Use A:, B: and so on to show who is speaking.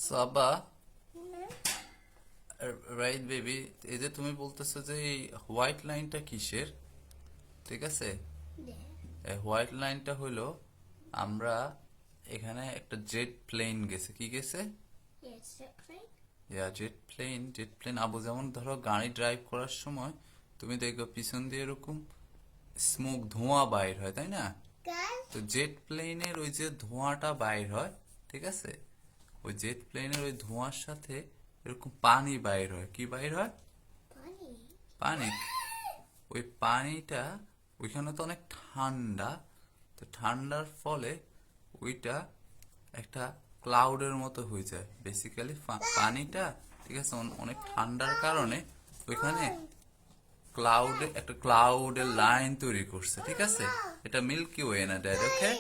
A: সাবা, right baby. এই যে তুমি বলতেছো যে এই হোয়াইট লাইনটা কিসের, ঠিক আছে? এই হোয়াইট লাইনটা হলো, আমরা এখানে একটা জেট প্লেন গেছে, কি গেছে? জেট প্লেন আবু, যেমন ধরো গাড়ি ড্রাইভ করার সময় তুমি দেখবে পিছন দিয়ে এরকম স্মোক, ধোঁয়া বাইর হয়, তাই না? তো জেট প্লেনের ওই যে ধোঁয়াটা বাইর হয়, ঠিক আছে, ওই জেট প্লেনের ওই ধোঁয়ার সাথে এরকম পানি বাইর হয়। কি বাইর হয়? পানি। ওই পানিটা, ওইখানে তো অনেক ঠান্ডা, তো ঠান্ডার ফলে ওইটা একটা ক্লাউডের মতো হয়ে যায় বেসিক্যালি পানিটা, ঠিক আছে? অনেক ঠান্ডার কারণে ওইখানে একটা ক্লাউডের লাইন তৈরি করছে, ঠিক আছে? এটা মিল্কি ওয়ে না, ড্যাড, ওকে?